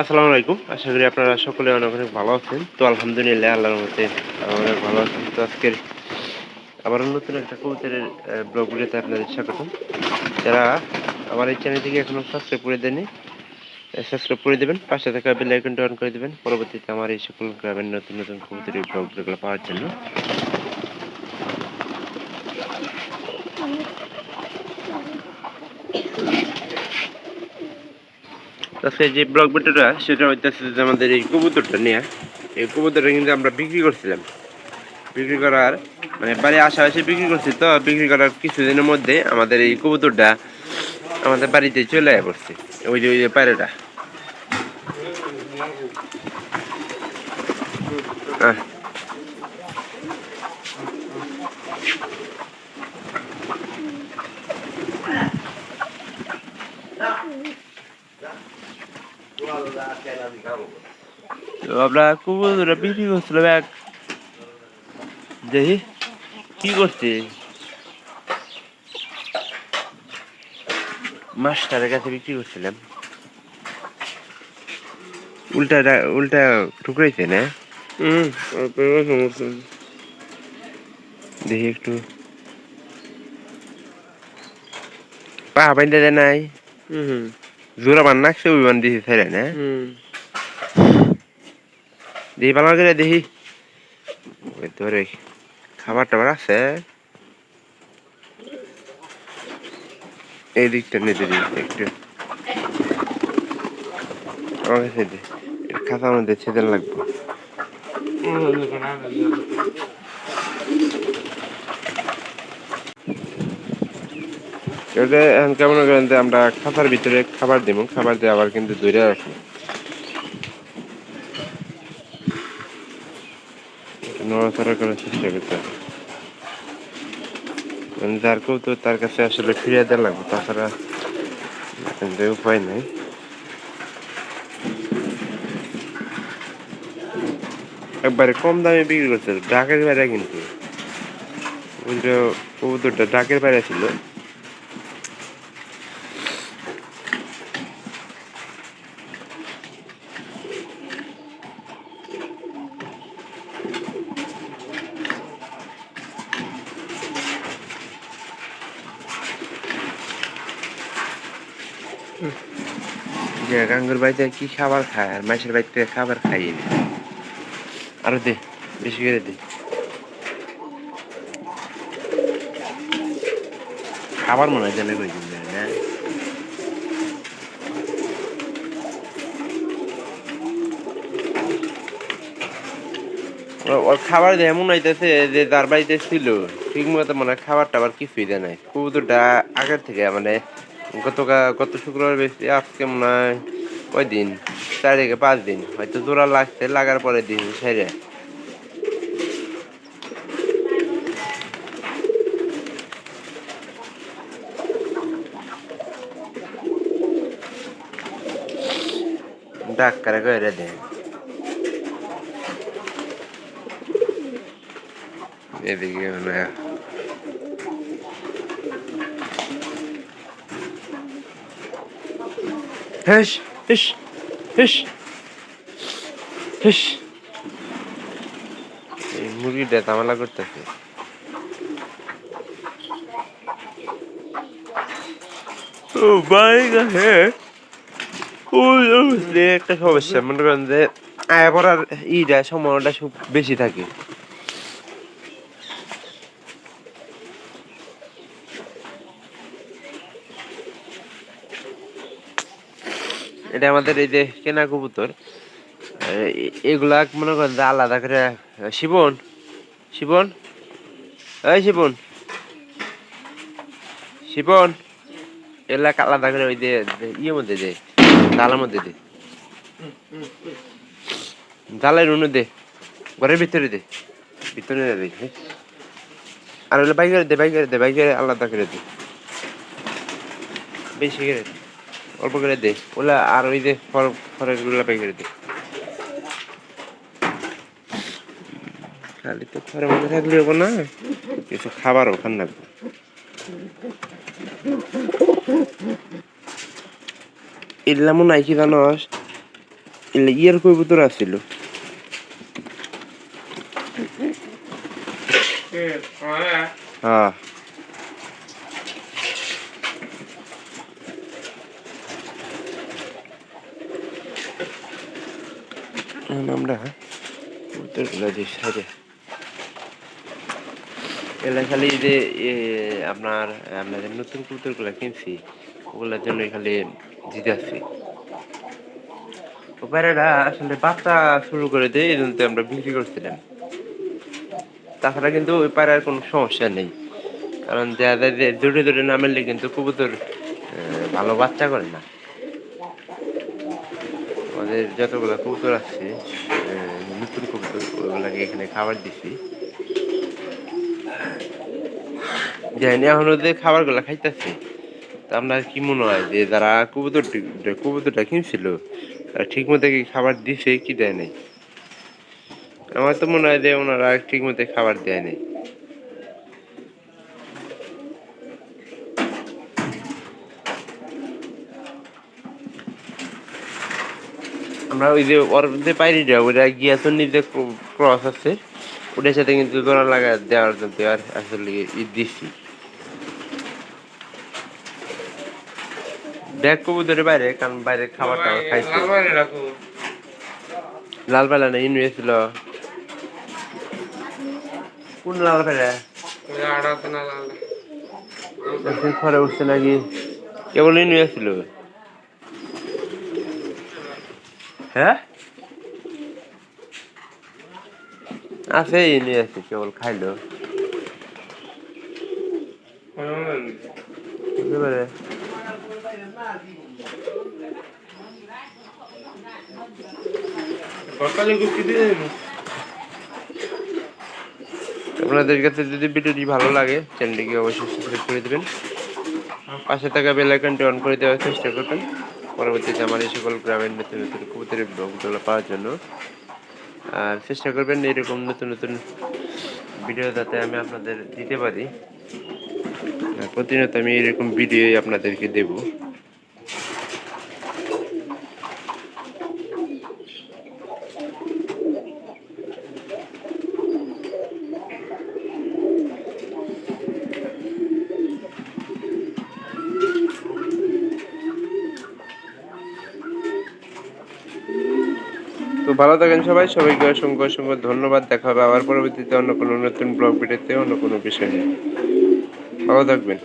আসসালামু আলাইকুম। আশা করি আপনারা সকলে অনেক, অনেক ভালো আছেন। তো আলহামদুলিল্লাহ আল্লাহর রহমতে অনেক ভালো আছি। তো আজকের আবারও নতুন একটা কবুতরের ব্লগ ভিডিওতে আপনাদের স্বাগতম। যারা আমার এই চ্যানেলটিকে এখনো সাবস্ক্রাইব করে দেননি, সাবস্ক্রাইব করে দেবেন। পাশে থাকা বেল আইকনটা অন করে দেবেন। পরবর্তীতে আমার এই সকল গ্রামের নতুন, নতুন কবুতরের ব্লগ ভিডিওগুলো পাওয়ার জন্য। আজকে যে ব্লগ ভিডিওটা সেটা হইতেছে যে আমাদের এই কবুতরটা নিয়ে। এই কবুতরটা কিন্তু আমরা বিক্রি করছিলাম। বিক্রি করার মানে বাড়ি আশেপাশে বিক্রি করছি, তো বিক্রি করার কিছুদিনের মধ্যে আমাদের এই কবুতরটা আমাদের বাড়িতে চলে পড়ছে। ওই যে পায়রাটা আহ, তো আমরা কবুতরটা বিক্রি করছিলাম এক দেখি কি করছে মাস্টারের কাছে বিক্রি করছিলাম। উল্টা উল্টা ঠুকরাইছে না। সমস্যা। দেখি একটু পা বাইন্দা দেয় নাই, জোড়া বান নাকছে ওই বান দিয়েছে ছেড়ে না। দেখি ভালো করে দেখি ধরে খাবার টাবার আছে এই দিকটা নিতে দিই একটু। আমার কাছে দে, খাতার মধ্যে ছেদে লাগবে। এটা এখন কেমন করেন যে আমরা খাতার ভিতরে খাবার দিব, খাবার দিয়ে আবার কিন্তু ধরে রাখি, নড়াচড়া করার চেষ্টা করতে হবে। যার কেউ তো তার কাছে আসলে ফিরিয়ে দেওয়া লাগবে, তাছাড়া উপায় নেই। একবারে কম দামে বিক্রি করছে ঢাকের বাইরে, কিন্তু ওই যে কবুতরটা ঢাকের বাইরে ছিল। যে গাঙ্গুর বাড়িতে কি খাবার খায় আর মাসের বাড়িতে খাবার খাইয়ে নি। আরো দে, বেশি করে দে, খাবার মনে হয় জেলে করে দিন না। ওর খাবার দিয়ে এমন হইতেছে যে যার বাড়িতে ছিল ঠিক মতো মনে হয় খাবার টাবার কিছুই দেয় নাই। কবুতরটা আগের থেকে মানে গত শুক্রবার বেশি, আজকে মনে হয় কয়দিন, 4 থেকে 5 দিন হয়তো জোড়া লাগছে, লাগার পরে দিন সেরে ডাক করে করে দেয়। এদিকে মানে হেস হেস হেস হেস, এই মুরগিটা ঝামেলা করতেছে। ও ভাই হ্যাঁ, ওই একটা সমস্যা মনে করেন যে আয়া পড়ার ইটা সময়টা খুব বেশি থাকে। এটা আমাদের এই যে কেনা কবুতর, এগুলা মনে করেন যে আলাদা করে শিবন শিবন এই শিবন শিবন এগুলা আলাদা করে ওই যে ইয়ের মধ্যে দে, জালের মধ্যে দে, জালের উনু দে, ঘরের ভিতরে দে, ভিতরে দে। আর ওগুলো বাইকের দে, বাইকের দে, বাইকের আলাদা করে দে, বেশি করে দে, অল্প করে দে ওগুলা। আর ওই যে ফরের গুলা বাইকের দে। খালি তো ঘরের মধ্যে থাকলে হবো না, কিছু খাবার ওখানে লাগবে। এগুলা মনে হয় কি জানোস, ইয়ার কবুতর আসছিল। হ্যাঁ আমরা কবুতরগুলো যে সাইডে এগুলা খালি যে আপনাদের নতুন কবুতরগুলো কিনছি ওগুলোর জন্য খালি দিতে আসছি। ও পায়রাটা আসলে বাচ্চা শুরু করে দেয়, এই জন্য তো আমরা বিক্রি করছিলাম। তাছাড়া কিন্তু ওই পায়রার কোনো সমস্যা নেই, কারণ যাদের দূরে দূরে না মেললে কিন্তু কবুতর ভালো বাচ্চা করে না। আমাদের যতগুলো কবুতর আছে নতুন কবুতর ওগুলাকে এখানে খাবার দিছি, জানি এখন ওদের খাবারগুলো খাইতেছে। তো আপনার কি মনে হয় যে যারা কবুতরটা কিনছিল তারা ঠিক মতো কি খাবার দিছে কি দেয় নাই? আমার তো মনে হয় যে ওনারা ঠিক মতো খাবার দেয় নাই। আমরা ওই যে ওর যে পাইরিটা ওটা গিয়াসন্নি যে ক্রস আছে ওটার সাথে কিন্তু জোড়া লাগা দেওয়ার জন্য আর আসলে দিচ্ছি। ব্যাগ কবুতরের বাইরে, কারণ বাইরে খাবার টাবার খাইছে। লাল পালা না ইনু এসেছিল। কোন লাল পালা? ঘরে উঠছে নাকি? কেবল ইনু এসেছিল। হ্যাঁ আছে, ইনু আছে, কেবল খাইলো। হতে পারে। আপনাদের কাছে যদি ভিডিওটি ভালো লাগে চ্যানেলটিকে অবশ্যই সাবস্ক্রাইব করে দেবেন, পাশে থাকা বেল আইকনটি অন করে দেওয়ার চেষ্টা করবেন পরবর্তীতে আমার এই সকল গ্রামের নতুন নতুন কবুতরের ব্লগগুলো পাওয়ার জন্য। আর চেষ্টা করবেন এরকম নতুন নতুন ভিডিও যাতে আমি আপনাদের দিতে পারি। প্রতিনিয়ত আমি এরকম ভিডিও আপনাদেরকে দেব। তো ভালো থাকেন সবাই, সবাইকে অসংখ্য অসংখ্য ধন্যবাদ। দেখা হবে আবার পরবর্তীতে অন্য কোনো নতুন ব্লগ ভিডিওতে অন্য কোনো বিষয় নিয়ে। ভালো থাকবেন।